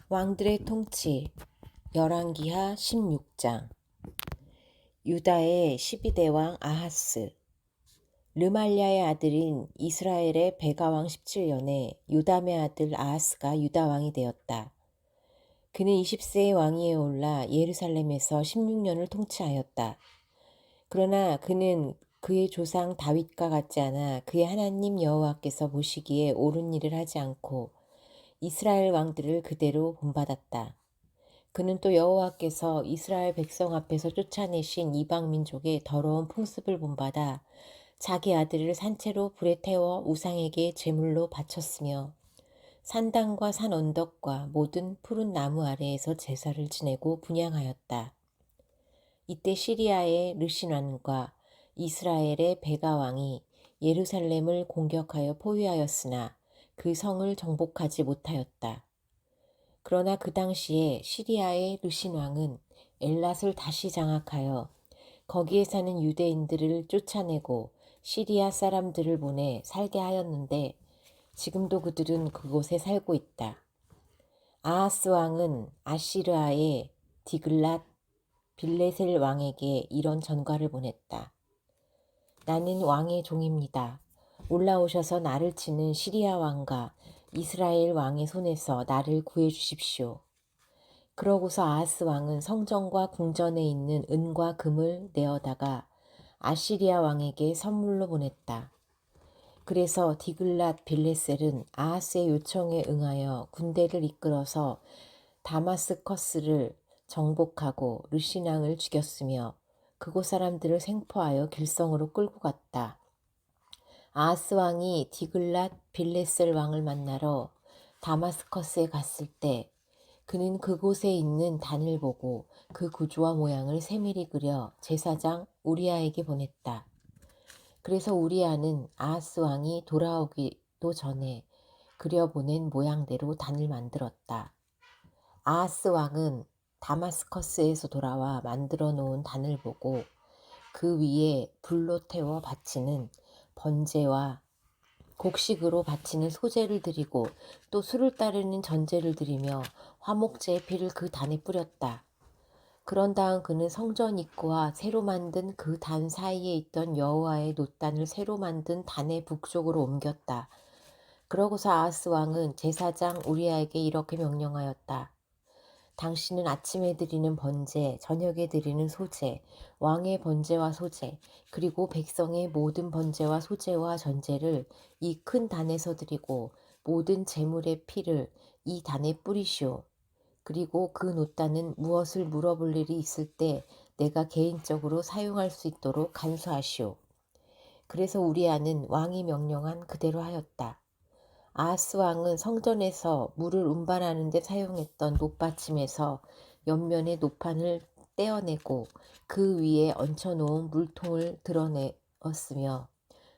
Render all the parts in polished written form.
왕들의 통치 열왕기하 16장. 유다의 12대 왕 아하스. 르말랴의 아들인 이스라엘의 베가왕 17년에 요담의 아들 아하스가 유다 왕이 되었다. 그는 20세의 왕위에 올라 예루살렘에서 16년을 통치하였다. 그러나 그는 그의 조상 다윗과 같지 않아 그의 하나님 여호와께서 보시기에 옳은 일을 하지 않고 이스라엘 왕들을 그대로 본받았다. 그는 또 여호와께서 이스라엘 백성 앞에서 쫓아내신 이방 민족의 더러운 풍습을 본받아 자기 아들을 산채로 불에 태워 우상에게 제물로 바쳤으며 산당과 산 언덕과 모든 푸른 나무 아래에서 제사를 지내고 분향하였다. 이때 시리아의 르신왕과 이스라엘의 베가 왕이 예루살렘을 공격하여 포위하였으나 그 성을 정복하지 못하였다. 그러나 그 당시에 시리아의 르신 왕은 엘랏을 다시 장악하여 거기에 사는 유대인들을 쫓아내고 시리아 사람들을 보내 살게 하였는데 지금도 그들은 그곳에 살고 있다. 아하스 왕은 아시르아의 디글랏 빌레셀 왕에게 이런 전과를 보냈다. 나는 왕의 종입니다. 올라오셔서 나를 치는 시리아 왕과 이스라엘 왕의 손에서 나를 구해 주십시오. 그러고서 아하스 왕은 성전과 궁전에 있는 은과 금을 내어다가 아시리아 왕에게 선물로 보냈다. 그래서 디글랏 빌레셀은 아하스의 요청에 응하여 군대를 이끌어서 다마스커스를 정복하고 르신왕을 죽였으며 그곳 사람들을 생포하여 길성으로 끌고 갔다. 아하스 왕이 디글랏 빌레셀 왕을 만나러 다마스커스에 갔을 때 그는 그곳에 있는 단을 보고 그 구조와 모양을 세밀히 그려 제사장 우리아에게 보냈다. 그래서 우리아는 아하스 왕이 돌아오기도 전에 그려보낸 모양대로 단을 만들었다. 아하스 왕은 다마스커스에서 돌아와 만들어 놓은 단을 보고 그 위에 불로 태워 바치는 번제와 곡식으로 바치는 소제를 드리고 또 수를 따르는 전제를 드리며 화목제의 피를 그 단에 뿌렸다. 그런 다음 그는 성전 입구와 새로 만든 그 단 사이에 있던 여호와의 놋단을 새로 만든 단의 북쪽으로 옮겼다. 그러고서 아하스 왕은 제사장 우리아에게 이렇게 명령하였다. 당신은 아침에 드리는 번제, 저녁에 드리는 소제, 왕의 번제와 소제, 그리고 백성의 모든 번제와 소제와 전제를 이 큰 단에서 드리고 모든 제물의 피를 이 단에 뿌리시오. 그리고 그 놋단은 무엇을 물어볼 일이 있을 때 내가 개인적으로 사용할 수 있도록 간수하시오. 그래서 우리아는 왕이 명령한 그대로 하였다. 아하스 왕은 성전에서 물을 운반하는 데 사용했던 놋받침에서 옆면의 놋판을 떼어내고 그 위에 얹혀놓은 물통을 드러내었으며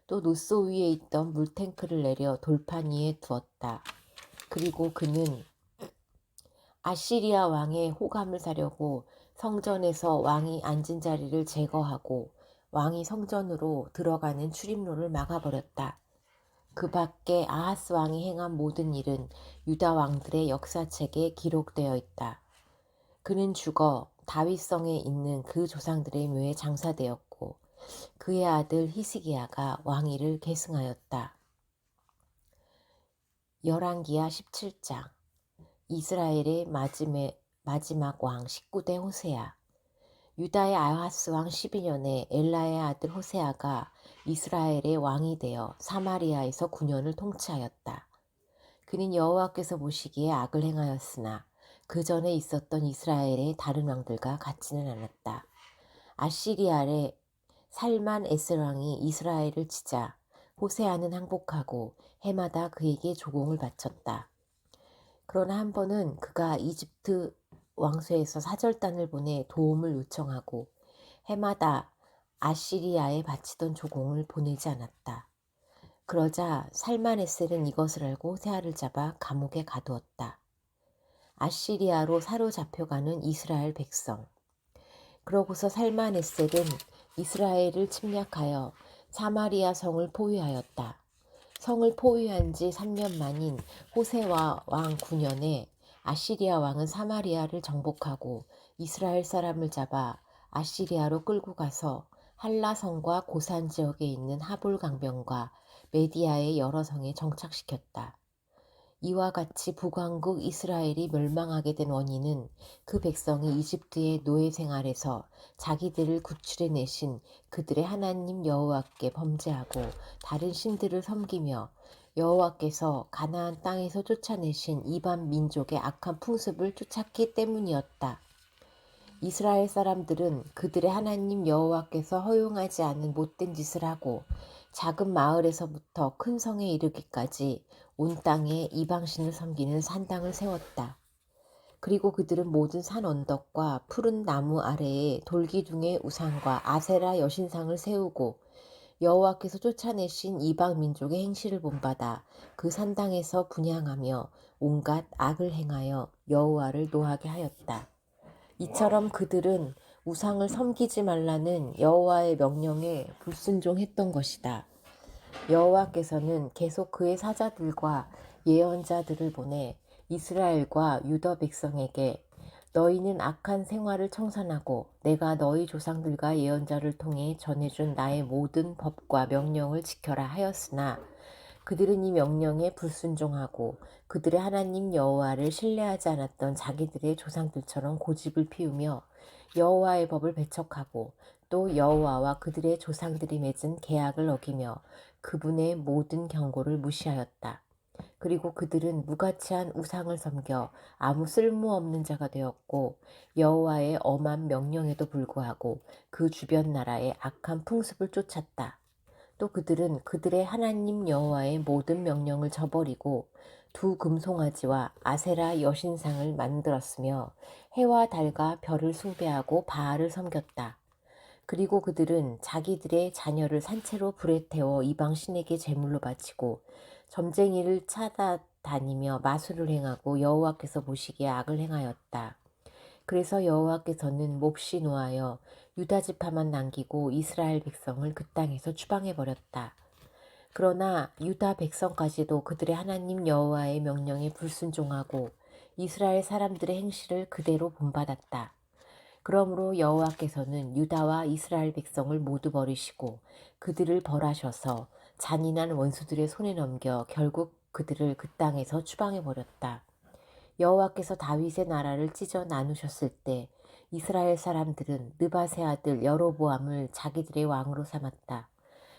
또 놋소 위에 있던 물탱크를 내려 돌판 위에 두었다. 그리고 그는 아시리아 왕의 호감을 사려고 성전에서 왕이 앉은 자리를 제거하고 왕이 성전으로 들어가는 출입로를 막아버렸다. 그 밖에 아하스 왕이 행한 모든 일은 유다 왕들의 역사책에 기록되어 있다. 그는 죽어 다윗성에 있는 그 조상들의 묘에 장사되었고 그의 아들 히스기야가 왕위를 계승하였다. 열왕기하 17장. 이스라엘의 마지막 왕 19대 호세아. 유다의 아하스 왕 12년에 엘라의 아들 호세아가 이스라엘의 왕이 되어 사마리아에서 9년을 통치하였다. 그는 여호와께서 보시기에 악을 행하였으나 그 전에 있었던 이스라엘의 다른 왕들과 같지는 않았다. 아시리아의 살만 에스 왕이 이스라엘을 치자 호세아는 항복하고 해마다 그에게 조공을 바쳤다. 그러나 한 번은 그가 이집트 왕소에서 사절단을 보내 도움을 요청하고 해마다 아시리아에 바치던 조공을 보내지 않았다. 그러자 살만에셀은 이것을 알고 호세아를 잡아 감옥에 가두었다. 아시리아로 사로잡혀가는 이스라엘 백성. 그러고서 살만에셀은 이스라엘을 침략하여 사마리아 성을 포위하였다. 성을 포위한 지 3년 만인 호세와 왕 9년에 아시리아 왕은 사마리아를 정복하고 이스라엘 사람을 잡아 아시리아로 끌고 가서 한라성과 고산 지역에 있는 하볼 강변과 메디아의 여러 성에 정착시켰다. 이와 같이 북왕국 이스라엘이 멸망하게 된 원인은 그 백성이 이집트의 노예 생활에서 자기들을 구출해내신 그들의 하나님 여호와께 범죄하고 다른 신들을 섬기며 여호와께서 가나안 땅에서 쫓아내신 이방 민족의 악한 풍습을 쫓았기 때문이었다. 이스라엘 사람들은 그들의 하나님 여호와께서 허용하지 않은 못된 짓을 하고 작은 마을에서부터 큰 성에 이르기까지 온 땅에 이방신을 섬기는 산당을 세웠다. 그리고 그들은 모든 산 언덕과 푸른 나무 아래에 돌기둥의 우상과 아세라 여신상을 세우고 여호와께서 쫓아내신 이방 민족의 행실을 본받아 그 산당에서 분향하며 온갖 악을 행하여 여호와를 노하게 하였다. 이처럼 그들은 우상을 섬기지 말라는 여호와의 명령에 불순종했던 것이다. 여호와께서는 계속 그의 사자들과 예언자들을 보내 이스라엘과 유다 백성에게 너희는 악한 생활을 청산하고 내가 너희 조상들과 예언자를 통해 전해준 나의 모든 법과 명령을 지켜라 하였으나 그들은 이 명령에 불순종하고 그들의 하나님 여호와를 신뢰하지 않았던 자기들의 조상들처럼 고집을 피우며 여호와의 법을 배척하고 또 여호와와 그들의 조상들이 맺은 계약을 어기며 그분의 모든 경고를 무시하였다. 그리고 그들은 무가치한 우상을 섬겨 아무 쓸모없는 자가 되었고 여호와의 엄한 명령에도 불구하고 그 주변 나라의 악한 풍습을 쫓았다. 또 그들은 그들의 하나님 여호와의 모든 명령을 저버리고 두 금송아지와 아세라 여신상을 만들었으며 해와 달과 별을 숭배하고 바알을 섬겼다. 그리고 그들은 자기들의 자녀를 산채로 불에 태워 이방 신에게 제물로 바치고 점쟁이를 찾아다니며 마술을 행하고 여호와께서 보시기에 악을 행하였다. 그래서 여호와께서는 몹시 노하여 유다 지파만 남기고 이스라엘 백성을 그 땅에서 추방해 버렸다. 그러나 유다 백성까지도 그들의 하나님 여호와의 명령에 불순종하고 이스라엘 사람들의 행실을 그대로 본받았다. 그러므로 여호와께서는 유다와 이스라엘 백성을 모두 버리시고 그들을 벌하셔서 잔인한 원수들의 손에 넘겨 결국 그들을 그 땅에서 추방해 버렸다. 여호와께서 다윗의 나라를 찢어 나누셨을 때 이스라엘 사람들은 느밧의 아들 여로보암을 자기들의 왕으로 삼았다.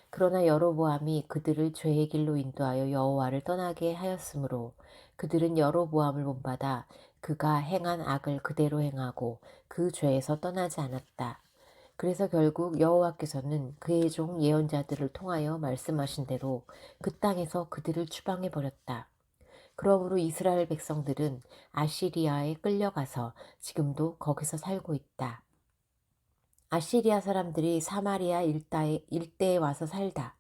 그러나 여로보암이 그들을 죄의 길로 인도하여 여호와를 떠나게 하였으므로 그들은 여로보암을 본받아 그가 행한 악을 그대로 행하고 그 죄에서 떠나지 않았다. 그래서 결국 여호와께서는 그의 종 예언자들을 통하여 말씀하신 대로 그 땅에서 그들을 추방해 버렸다. 그러므로 이스라엘 백성들은 아시리아에 끌려가서 지금도 거기서 살고 있다. 아시리아 사람들이 사마리아 일대에 와서 살다.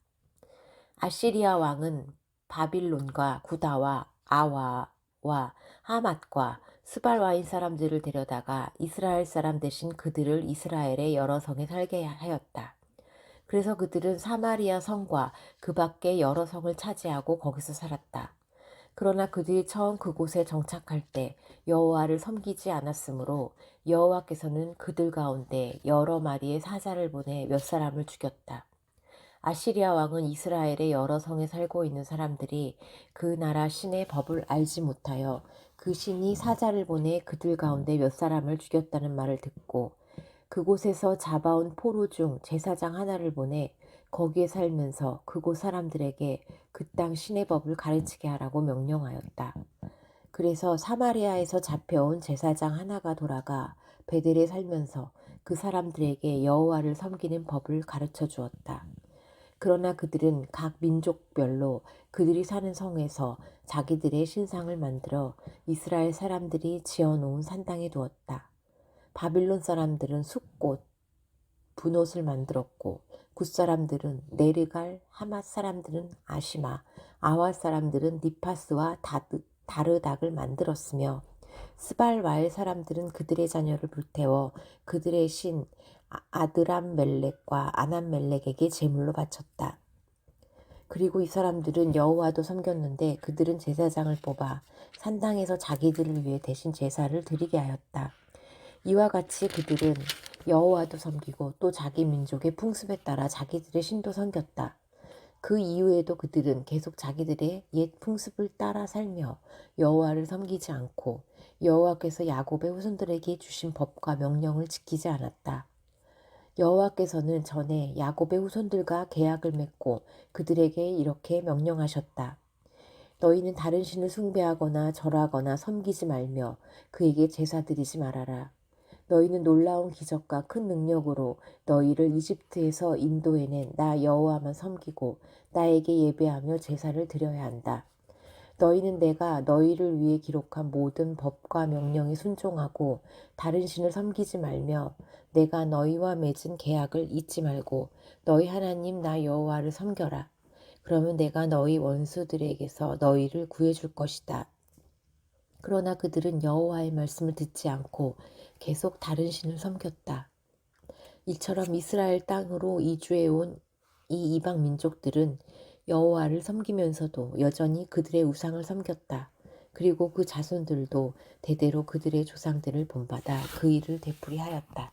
아시리아 왕은 바빌론과 구다와 아와와 하맛과 스발와인 사람들을 데려다가 이스라엘 사람 대신 그들을 이스라엘의 여러 성에 살게 하였다. 그래서 그들은 사마리아 성과 그 밖의 여러 성을 차지하고 거기서 살았다. 그러나 그들이 처음 그곳에 정착할 때 여호와를 섬기지 않았으므로 여호와께서는 그들 가운데 여러 마리의 사자를 보내 몇 사람을 죽였다. 아시리아 왕은 이스라엘의 여러 성에 살고 있는 사람들이 그 나라 신의 법을 알지 못하여 그 신이 사자를 보내 그들 가운데 몇 사람을 죽였다는 말을 듣고 그곳에서 잡아온 포로 중 제사장 하나를 보내 거기에 살면서 그곳 사람들에게 그 땅 신의 법을 가르치게 하라고 명령하였다. 그래서 사마리아에서 잡혀온 제사장 하나가 돌아가 베델에 살면서 그 사람들에게 여호와를 섬기는 법을 가르쳐 주었다. 그러나 그들은 각 민족별로 그들이 사는 성에서 자기들의 신상을 만들어 이스라엘 사람들이 지어놓은 산당에 두었다. 바빌론 사람들은 숫꽃, 분옷을 만들었고 굿 사람들은 네르갈, 하맛 사람들은 아시마, 아와 사람들은 니파스와 다르닥을 만들었으며 스발와엘 사람들은 그들의 자녀를 불태워 그들의 신 아드람멜렉과 아남멜렉에게 제물로 바쳤다. 그리고 이 사람들은 여호와도 섬겼는데 그들은 제사장을 뽑아 산당에서 자기들을 위해 대신 제사를 드리게 하였다. 이와 같이 그들은 여호와도 섬기고 또 자기 민족의 풍습에 따라 자기들의 신도 섬겼다. 그 이후에도 그들은 계속 자기들의 옛 풍습을 따라 살며 여호와를 섬기지 않고 여호와께서 야곱의 후손들에게 주신 법과 명령을 지키지 않았다. 여호와께서는 전에 야곱의 후손들과 계약을 맺고 그들에게 이렇게 명령하셨다. 너희는 다른 신을 숭배하거나 절하거나 섬기지 말며 그에게 제사 드리지 말아라. 너희는 놀라운 기적과 큰 능력으로 너희를 이집트에서 인도해낸 나 여호와만 섬기고 나에게 예배하며 제사를 드려야 한다. 너희는 내가 너희를 위해 기록한 모든 법과 명령에 순종하고 다른 신을 섬기지 말며 내가 너희와 맺은 계약을 잊지 말고 너희 하나님 나 여호와를 섬겨라. 그러면 내가 너희 원수들에게서 너희를 구해줄 것이다. 그러나 그들은 여호와의 말씀을 듣지 않고 계속 다른 신을 섬겼다. 이처럼 이스라엘 땅으로 이주해온 이 이방 민족들은 여호와를 섬기면서도 여전히 그들의 우상을 섬겼다. 그리고 그 자손들도 대대로 그들의 조상들을 본받아 그 일을 되풀이하였다.